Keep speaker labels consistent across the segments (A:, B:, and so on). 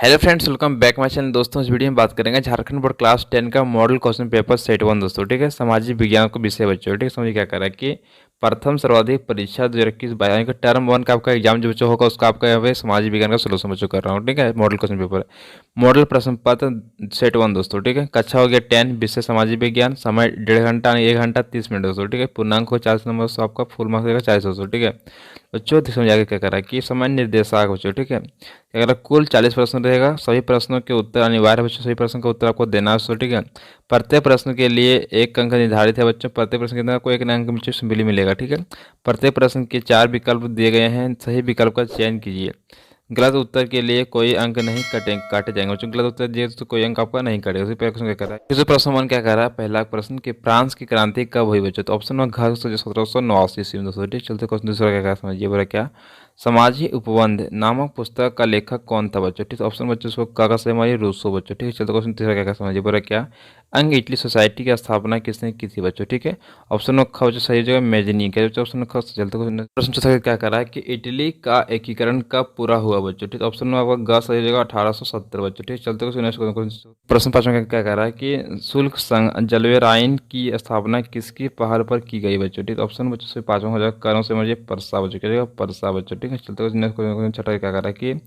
A: Hello friends, welcome back my channel. दोस्तों, इस video में बात करेंगे झारखंड बोर्ड क्लास 10 का मॉडल क्वेश्चन पेपर सेट 1। दोस्तों ठीक है, सामाजिक विज्ञान को विषय बच्चों। ठीक है, समझिए क्या कर रहा है कि प्रथम सर्वाधिक परीक्षा 2021-22 का टर्म 1 का आपका एग्जाम जो बच्चों होगा उसका आपका यहाँ पे सामाजिक विज्ञान का सोल्यूशन बच्चों कर रहा हूँ। ठीक है, मॉडल क्वेश्चन पेपर मॉडल प्रश्न पत्र सेट 1। दोस्तों ठीक है, कक्षा हो गया 10, विषय सामाजिक विज्ञान, समय 1.5 घंटा 1 घंटा 30 मिनट। दोस्तों ठीक है, पूर्णांक हो 40 नंबर से आपका फुल मार्क्स देगा 40। दोस्तों ठीक है बच्चों, समझ आगे क्या कर रहा है कि समय निर्देशांक बच्चों। ठीक है, अगर कुल 40 प्रश्न रहेगा, सभी प्रश्नों के उत्तर अनिवार्य बच्चों, सभी प्रश्नों का उत्तर आपको देना है बच्चों। ठीक है, प्रत्येक प्रश्न के लिए एक अंक निर्धारित है बच्चों। प्रत्येक प्रश्न के अंदर आपको एक अंक बच्चों मिलेगा। ठीक है, प्रत्येक प्रश्न के 4 विकल्प दिए गए हैं, सही विकल्प का चयन कीजिए। गलत उत्तर के लिए कोई अंक नहीं काटे जाएंगे बच्चों। गलत उत्तर दिए तो कोई अंक आपका नहीं काटेगा। उसी प्रश्न क्या कर रहा है, इसी प्रश्न वन क्या कर रहा है। पहला प्रश्न कि फ्रांस की क्रांति कब हुई बच्चों, तो ऑप्शन वन घर 1789 में। दोस्तों ठीक, चलते क्वेश्चन दूसरा क्या समझिए बोला क्या। सामाजिक उपबंध नामक पुस्तक का लेखक कौन था बच्चों। ठीक, ऑप्शन बच्चों उसको काका से हमारी रूसो बच्चों। ठीक है, चलते क्वेश्चन तीसरा क्या समझिए बोला क्या। अंग इटली सोसाइटी की स्थापना किसने की थी बच्चों। ठीक है, ऑप्शन नंबर ख बच्चों सही जगह मेजनी के बच्चों। ऑप्शन नंबर ख से चलते क्वेश्चन प्रश्न चौथा क्या कर रहा है कि इटली का एकीकरण कब पूरा हुआ बच्चों। ठीक, ऑप्शन नंबर आपका ग सही जगह 1870 बच्चों। ठीक, चलते क्वेश्चन नेक्स्ट प्रश्न पांचवा क्या कर रहा है कि शुल्क संघ जलवे राइन की स्थापना किसकी पहल पर की गई बच्चों। ठीक, ऑप्शन बच्चों से पांचवा हो जाएगा करों से मुझे परसा बच्चों। क्या जाएगा परसा बच्चों। ठीक है, चलते हुए नेक्स्ट क्वेश्चन छठा क्या कर रहा है कि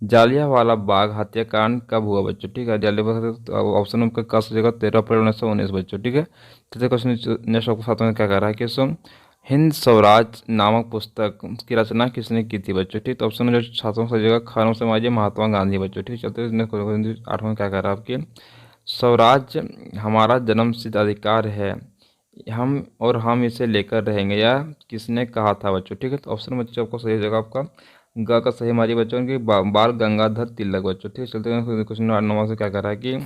A: जालियांवाला बाग हत्याकांड कब हुआ बच्चों। ठीक है, जालियांवाला ऑप्शन नंबर का हो जाएगा 13 अप्रैल 1919 बच्चों। ठीक है, चलते क्वेश्चन नेक्स्ट आपको सातवां क्या कर रहा है कि सो हिंद स्वराज नामक पुस्तक की रचना किसने की थी बच्चों। ठीक, तो ऑप्शन जो छात्रों से जगह खानों से मारिए महात्मा गांधी बच्चों। ठीक, चलते आठवां क्या कर रहा है आपके स्वराज हमारा जन्मसिद्ध अधिकार है, हम इसे लेकर रहेंगे, या किसने कहा था बच्चों। ठीक है, तो ऑप्शन बच्चों आपको सही जगह आपका ग का सही मारिए बच्चों की बाल गंगाधर तिलक बच्चों। ठीक है, चलते हैं क्वेश्चन 9 से क्या कर रहा है कि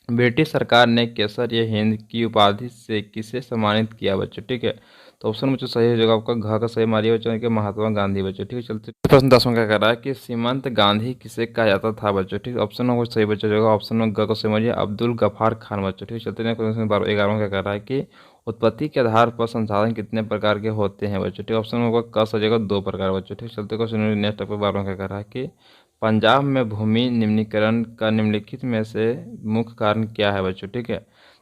A: ब्रिटिश सरकार ने केसर ये हिंद की उपाधि से किसे सम्मानित किया बच्चों। ठीक है, तो ऑप्शन बच्चों सही हो जाएगा आपका घ का सही मारिए बच्चों कि महात्मा गांधी बच्चों। ठीक है, चलते प्रश्न 10वां क्या कर रहा है कि सीमंत गांधी किसे कहा जाता था बच्चों। ठीक है, ऑप्शन नंबर सही बच्चों जाएगा ऑप्शन नंबर ग को सही मारिए अब्दुल गफार खान बच्चों। ठीक है, चलते हैं क्वेश्चन 11वां क्या कर रहा है कि उत्पत्ति के आधार पर संसाधन कितने प्रकार के होते हैं बच्चों। ठीक, ऑप्शन नंबर क सही जगह 2 प्रकार बच्चों। ठीक, चलते क्वेश्चन नेक्स्ट आपको 12वां क्या कर रहा है कि पंजाब में भूमि निम्नीकरण का निम्नलिखित में से मुख्य कारण क्या है बच्चों। ठीक है,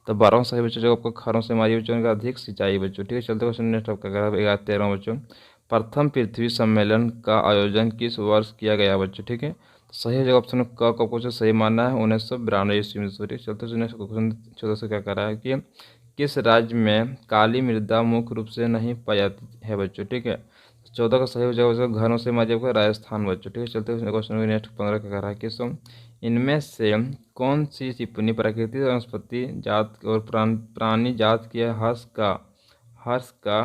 A: तो 12वां सही बच्चों जो आपको खारों से हमारी बच्चों का अधिक सिंचाई बच्चों। ठीक है, चलते क्वेश्चन नेक्स्ट आपका 13वां बच्चों प्रथम पृथ्वी सम्मेलन का आयोजन किस वर्ष किया गया बच्चों। ठीक है, तो सही जगह ऑप्शन क को आपको सही मानना है 1992 ईस्वी में। ठीक, चलते नेक्स्ट क्वेश्चन 14 से क्या कर रहा है कि किस राज्य में काली मृदा मुख्य रूप से नहीं पाई जाती है बच्चों। ठीक है, 14 का सही हो जाएगा घरों से माध्यम का राजस्थान बच्चों। ठीक है, चलते हुए क्वेश्चन नेक्स्ट 15 का कह रहा है कि इनमें से कौन सी टिप्पणी प्राकृतिक वनस्पति जात और प्राणी जात के हर्ष का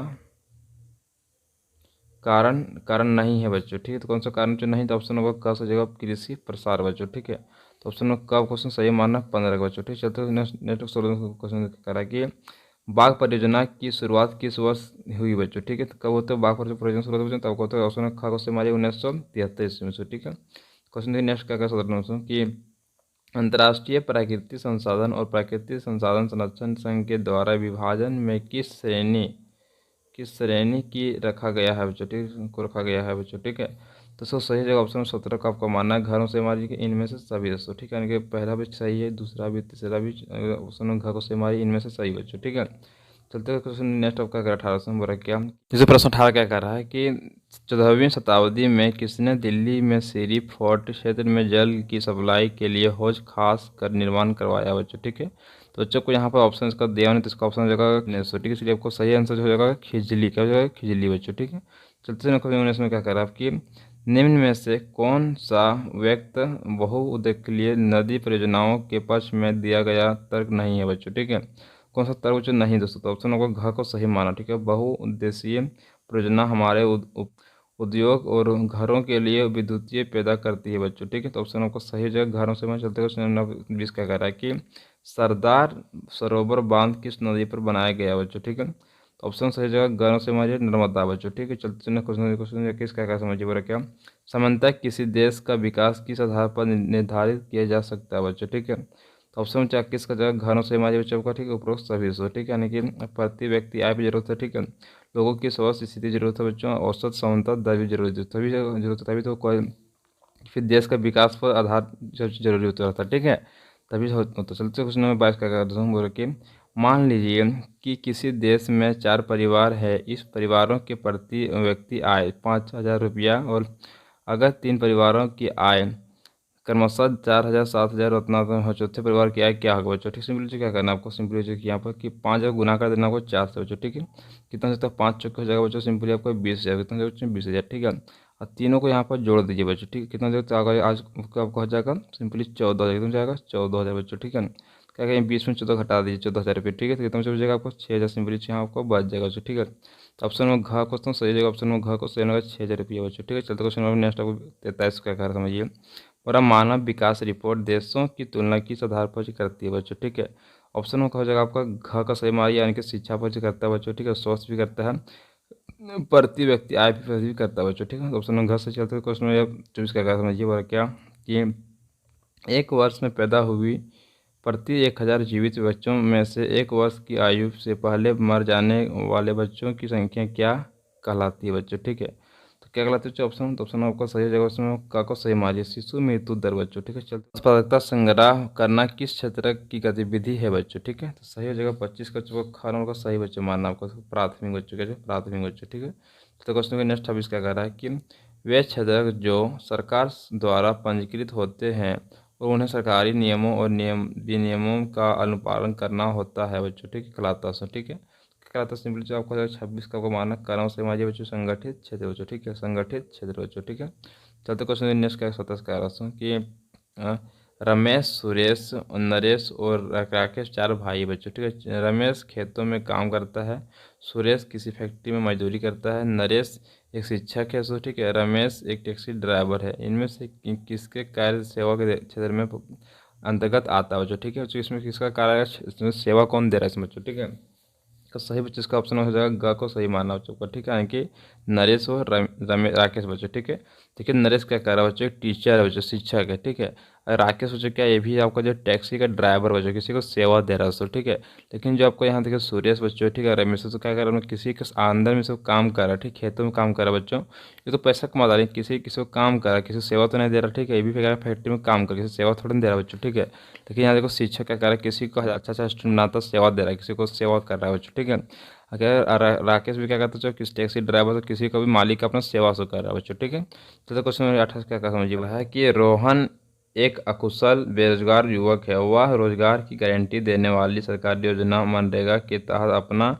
A: कारण कारण नहीं है बच्चों। ठीक है, तो कौन सा कारण जो नहीं, तो ऑप्शन नंबर का हो जाएगा कृषि प्रसार बच्चों। ठीक है, तो ऑप्शन नंबर का क्वेश्चन सही मानना 15 का बच्चों। ठीक है, चलते नेक्स्ट 16 क्वेश्चन कह रहा है कि बाघ परियोजना की शुरुआत किस वर्ष हुई बच्चों। ठीक है, तो कब होते हैं बाघ परियोजना शुरुआत बच्चों, तब होता है ऑप्शन खा क्वेश्चन हमारे 1973 ईस्वी में। ठीक है, क्वेश्चन नेक्स्ट क्या क्या 17 कि अंतर्राष्ट्रीय प्राकृतिक संसाधन और प्राकृतिक संसाधन संरक्षण संघ के द्वारा विभाजन में किस श्रेणी की रखा गया है बच्चों। ठीक को रखा गया है बच्चों। ठीक है, तो सो सही जगह ऑप्शन 17 का आपको मानना है घरों से हमारी इनमें से सभी दोस्तों। ठीक है, यानी कि पहला भी सही है, दूसरा भी, तीसरा भी ऑप्शन घरों से हमारी इनमें से सही बच्चों। ठीक है, चलते हुए क्वेश्चन नेक्स्ट आपका 18 से नंबर क्या जैसे प्रश्न 18 क्या कर रहा है कि 14वीं शताब्दी में किसने दिल्ली में सीरी फोर्ट क्षेत्र में जल की सप्लाई के लिए हौज खास कर निर्माण करवाया बच्चों। ठीक है, तो बच्चों को यहाँ पर ऑप्शन का दिया नहीं, तो इसका ऑप्शन हो जाएगा ठीक है, इसलिए आपको सही आंसर हो जाएगा खिजली। क्या हो जाएगा खिजली बच्चों। ठीक है, चलते हैं क्वेश्चन 19 में क्या कर रहा है आपकी निम्न में से कौन सा व्यक्त बहुउद्देशीय नदी परियोजनाओं के पक्ष में दिया गया तर्क नहीं है बच्चों। ठीक है, कौन सा तर्क बच्चों नहीं दोस्तों, तो ऑप्शन होगा घ को सही माना। ठीक है, बहुउद्देशीय परियोजना हमारे उद्योग और घरों के लिए विद्युतीय पैदा करती है बच्चों। ठीक है, तो ऑप्शन आपको सही जगह घरों से मैं चलते क्वेश्चन 20 क्या कह रहा है कि सरदार सरोवर बांध किस नदी पर बनाया गया बच्चों। ठीक है, तो ऑप्शन सही जगह घरों से समझिए नर्मदा बच्चों। ठीक है, चलते क्वेश्चन किस क्या क्या समझिए बोला क्या सामान्यतः किसी देश का विकास किस आधार पर निर्धारित किया जा सकता है बच्चों। ठीक है, तो ऑप्शन 21 का जगह घरों से हमारे बच्चों का। ठीक है, उपरोक्त सभी सो। ठीक है, यानी कि प्रति व्यक्ति आय भी जरूरत है। ठीक है, लोगों की स्वास्थ्य स्थिति जरूरत है बच्चों, औसत समानता दर भी जरूरत है, तभी जरूरत है, तभी तो कोई फिर देश का विकास पर आधार जरूरी होता था, ठीक है, तभी होता। तो चलते क्वेश्चन नंबर 22 का करता हूँ, बोल के मान लीजिए कि किसी देश में 4 परिवार है। इस परिवारों के प्रति व्यक्ति आय 5,000 रुपया, और अगर 3 परिवारों की आय क्रमशः 4,000, 7,000 उतना हो, चौथे परिवार की आय क्या होगा बच्चों? ठीक, सिंपली क्या करना है आपको, सिंपली कि यहाँ पर कि 5 जब गुना कर देना आपको 4 से बच्चों, ठीक है। कितना से 5 चौके हो जाएगा बच्चों, सिंपली आपको 20,000, कितना हो बच्चों 20,000, ठीक है। और तीनों को यहाँ पर जोड़ दीजिए बच्चों, ठीक है। कितना जो आज आपको हो जाएगा सिंपली 14,000, कितना जाएगा 14,000 बच्चों, ठीक है। क्या कहें 20 में 14 घटा दीजिए, 14,000 रुपये, ठीक है। तो कितना बच जाएगा आपको 6,000, सिंपली यहाँ आपको बच जाएगा बच्चों, ठीक है। तो ऑप्शन में घ क्वेश्चन सही जगह, ऑप्शन में घ को सही होगा 6,000 रुपये बच्चों, ठीक है। चलते क्वेश्चन नंबर नेक्स्ट आपको 43 का कर समझिए। और मानव विकास रिपोर्ट देशों की तुलना किस आधार पर करती है बच्चों, ठीक है। ऑप्शन में हो जाएगा आपका घ का सही मारिए, यानी कि शिक्षा पर करता है बच्चों, ठीक है। स्वास्थ्य भी करता है, प्रति व्यक्ति आय पर भी करता है बच्चों, ठीक है। ऑप्शन में घर से चलते क्वेश्चन में 24 का समझिए। और क्या कि एक वर्ष में पैदा हुई प्रति 1,000 जीवित बच्चों में से 1 वर्ष की आयु से पहले मर जाने वाले बच्चों की संख्या क्या कहलाती है बच्चों, ठीक है। तो क्या कहलाती है ऑप्शन, तो ऑप्शन आपका सही जगह, उसमें का को सही मारिए, शिशु मृत्यु दर बच्चों, ठीक है। चलते उत्पादकता संग्रह करना किस क्षेत्र की गतिविधि है बच्चों, ठीक है। तो सही हो जाएगा 25 का खाना का सही बच्चों मानना आपको, प्राथमिक बच्चों के, प्राथमिक बच्चों, ठीक है। तो क्वेश्चन का नेक्स्ट 26 क्या कह रहा है कि वे क्षेत्र जो सरकार द्वारा पंजीकृत होते हैं और उन्हें सरकारी नियमों और विनियमों का अनुपालन करना होता है बच्चों, ठीक है, कहलाता है, ठीक है। कहलाता है सिंपली जो आपको 26 का आपको मानक कर्म से माजिए बच्चों, संगठित क्षेत्र बच्चों, ठीक है, संगठित क्षेत्र बच्चों, ठीक है। चलते क्वेश्चन नेक्स्ट का 27 कह रहा हूँ कि अ, रमेश, सुरेश, नरेश और राकेश 4 भाई बच्चों, ठीक है। रमेश खेतों में काम करता है, सुरेश किसी फैक्ट्री में मजदूरी करता है, नरेश एक शिक्षक है, सो ठीक है, रमेश एक टैक्सी ड्राइवर है। इनमें से किसके कार्य सेवा के क्षेत्र में अंतर्गत आता है बच्चों, ठीक है। तो इसमें किसका कार्य, इसमें सेवा कौन दे रहा है इसमें बच्चों, ठीक है। तो सही बच्चों इसका ऑप्शन हो जाएगा ग को सही मानना बच्चों का, ठीक है, यानी कि नरेश और राकेश बच्चों, ठीक है। देखिए नरेश क्या कर रहा है बच्चों, टीचर है बच्चों, शिक्षक है, ठीक है। और राकेश बच्चों क्या, ये भी आपका जो टैक्सी का ड्राइवर बच्चों, किसी को सेवा दे रहा है बच्चों, ठीक है। लेकिन जो आपको यहाँ देखिए सुरेश बच्चों, ठीक है, रमेश तो क्या कर रहा है, किसी के अंदर में सब काम कर रहा है, ठीक, खेतों में काम कर रहा है बच्चों। ये तो पैसा कमा रहा है, किसी किसी को काम कर रहा है, किसी को सेवा तो नहीं दे रहा, ठीक है। ये भी क्या फैक्ट्री में काम कर, किसी सेवा थोड़ी नहीं दे रहा बच्चों, ठीक है। लेकिन यहाँ देखो शिक्षक क्या कर रहा है, किसी को अच्छा अच्छा स्टूडेंट बनाता सेवा दे रहा है, किसी को सेवा कर रहा है बच्चों, ठीक है। अगर राकेश भी क्या करता है, किस टैक्सी ड्राइवर तो किसी को भी मालिक अपना सेवा से कर रहा है बच्चों, ठीक है। तो क्वेश्चन नंबर 28 क्या समझिए, वह है कि रोहन एक अकुशल बेरोजगार युवक है। वह रोजगार की गारंटी देने वाली सरकारी योजना मनरेगा के तहत अपना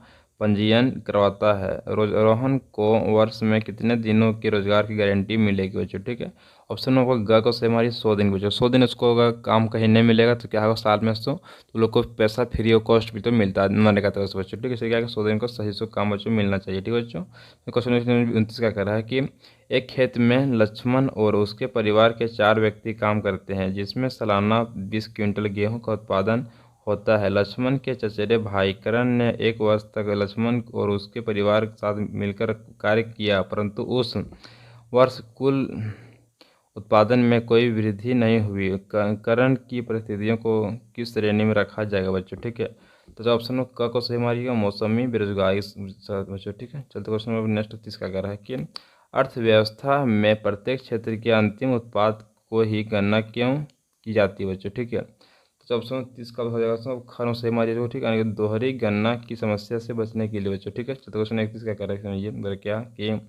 A: पंजीयन करवाता है। रोहन को वर्ष में कितने दिनों की रोजगार की गारंटी मिलेगी बच्चों, ठीक है। ऑप्शन में होगा ग को सही हमारी 100 दिन बच्चों, 100 दिन उसको अगर काम कहीं नहीं मिलेगा तो क्या होगा, साल में 100, तो लोग को पैसा फ्री ऑफ कॉस्ट भी तो मिलता है मनरेगा तरफ से बच्चों, ठीक है। इसलिए क्या है 100 दिन को सही से काम बच्चों मिलना चाहिए, ठीक है बच्चों। क्वेश्चन 29 क्या कर रहा है कि एक खेत में लक्ष्मण और उसके परिवार के 4 व्यक्ति काम करते हैं, जिसमें सालाना 20 क्विंटल गेहूं का उत्पादन होता है। लक्ष्मण के चचेरे भाई करण ने 1 वर्ष तक लक्ष्मण और उसके परिवार के साथ मिलकर कार्य किया, परंतु उस वर्ष कुल उत्पादन में कोई वृद्धि नहीं हुई। करण की परिस्थितियों को किस श्रेणी में रखा जाएगा बच्चों, ठीक है। तो जो ऑप्शन क को सही मारिएगा, मौसमी बेरोजगारी बच्चों, ठीक है। चलते क्वेश्चन नंबर नेक्स्ट 30 का कह रहा है कि अर्थव्यवस्था में प्रत्येक क्षेत्र के अंतिम उत्पाद को ही गणना क्यों की जाती है बच्चों, ठीक है। तो ऑप्शन 30 का हो जाएगा खानों सही मारिएगा, ठीक है, यानी कि दोहरी गणना की समस्या से बचने के लिए बच्चों, ठीक है। चलते क्वेश्चन 31 का कह रहा है समझिए क्या कि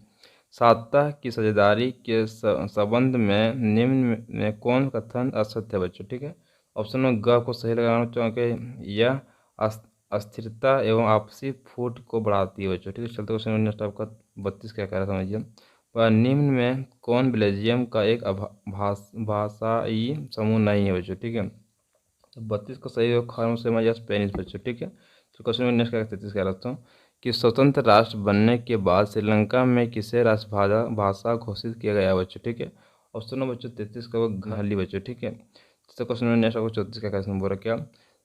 A: सातः की साझेदारी के संबंध में निम्न में कौन कथन असत्य है बच्चों, ठीक है। ऑप्शन में ग को सही लगाना चाहूँगा, यह अस्थिरता एवं आपसी फूट को बढ़ाती है बच्चों, ठीक है। चलते क्वेश्चन नेक्स्ट आपका 32 क्या कह रहा है समझिए, वह निम्न में कौन बेल्जियम का एक भाषाई समूह नहीं है बच्चों, ठीक है। तो 32 का सही हो खानों से हमारे स्पेनिश बच्चों, ठीक है। तो क्वेश्चन नेक्स्ट का 33 कह रहा हूँ कि स्वतंत्र राष्ट्र बनने के बाद श्रीलंका में किसे राष्ट्रभाषा भाषा घोषित किया गया बच्चों, ठीक है। ऑप्शन बच्चों 33 का वो घाली बच्चों, ठीक है। तो क्वेश्चन नेक्स्ट आपको 34 का क्वेश्चन बोल रहा क्या,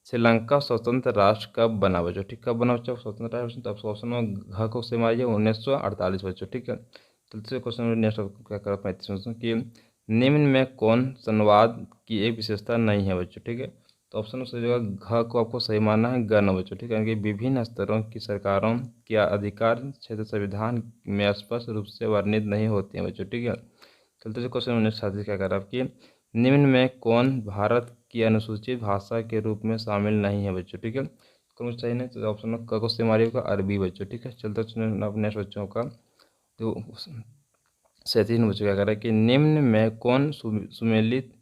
A: श्रीलंका स्वतंत्र राष्ट्र कब बना बच्चों, ठीक, कब बना बच्चों स्वतंत्र राष्ट्र, तो आपको ऑप्शन में घ को से मारिए 1948 बच्चों, ठीक है। तो क्वेश्चन नेक्स्ट क्या करा 35 कि निम्न में कौन संवाद की एक विशेषता नहीं है बच्चों, ठीक है। तो ऑप्शन में सही जगह घ को आपको सही मानना है, गण बच्चों, ठीक है, यानी कि विभिन्न स्तरों की सरकारों के अधिकार क्षेत्र संविधान में स्पष्ट रूप से वर्णित नहीं होते हैं बच्चों, ठीक है। चलते जो क्वेश्चन नेक्स्ट छात्र क्या कर रहा है आपकी, निम्न में कौन भारत की अनुसूचित भाषा के रूप में शामिल नहीं है बच्चों, ठीक है। कौन सही नहीं, तो ऑप्शन क को सही मारिएगा अरबी बच्चों, ठीक है। चलते नेक्स्ट बच्चों का तो 37 बच्चों क्या कर रहा है कि निम्न में कौन सुमेलित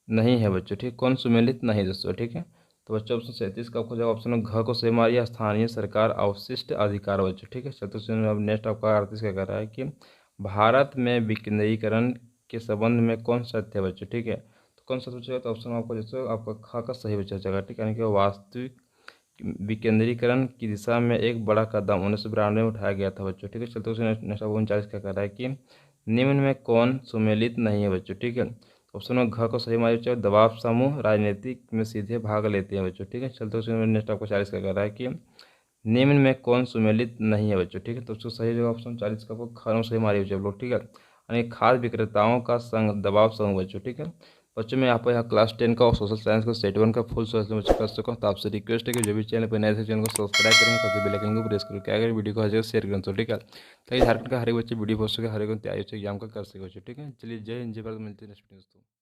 A: नहीं है बच्चों, ठीक, कौन सुमेलित नहीं दोस्तों, ठीक है। तो बच्चों ऑप्शन 37 का आपको जब ऑप्शन घ को सही मारिए, स्थानीय सरकार अवशिष्ट अधिकार बच्चों, ठीक है। चलते अब नेक्स्ट आपका 38 क्या कर रहा है कि भारत में विकेंद्रीकरण के संबंध में कौन सा तथ्य है बच्चों, ठीक है। तो कौन सा पूछेगा, तो ऑप्शन आपको जैसे आपका खा का सही बच्चा जगह, ठीक है, यानी कि वास्तविक विकेंद्रीकरण की दिशा में एक बड़ा कदम 1992 में उठाया गया था बच्चों, ठीक है। चलते नेक्स्ट आपको 39 क्या कर रहा है कि निम्न में कौन सुमेलित नहीं है बच्चों, ठीक है। ऑप्शन में घ को सही मानिए बच्चों, दबाव समूह राजनीतिक में सीधे भाग लेते हैं बच्चों, ठीक है। चलते उसमें नेक्स्ट आपको 40 का कर रहा है कि निम्न में कौन सुमेलित नहीं है बच्चों, ठीक है। तो उसको सही जगह ऑप्शन 40 का आपको ख सही मारिए बच्चों लोग, ठीक है, यानी खाद्य विक्रेताओं का संघ दबाव समूह बच्चों, ठीक है। बच्चों में यहाँ क्लास 10 का और सोशल साइंस का सेट 1 का फुल सोल्यूशन बच्चों कर सको। तो आपसे रिक्वेस्ट है कि जो भी चैनल पर नए थे चैनल को सब्सक्राइब करेंगे, साथ बेल आइकन को प्रेस करें, क्या करें वीडियो को हर जगह शेयर करें तो, ठीक है, ताकि झारखंड का हर एक बच्चे वीडियो पोस्ट करके हर एक तैयारी से एग्जाम का कर सके बच्चों, ठीक है। चलिए जय हिंद, जय भारत, मिलते हैं नेक्स्ट वीडियो दोस्तों।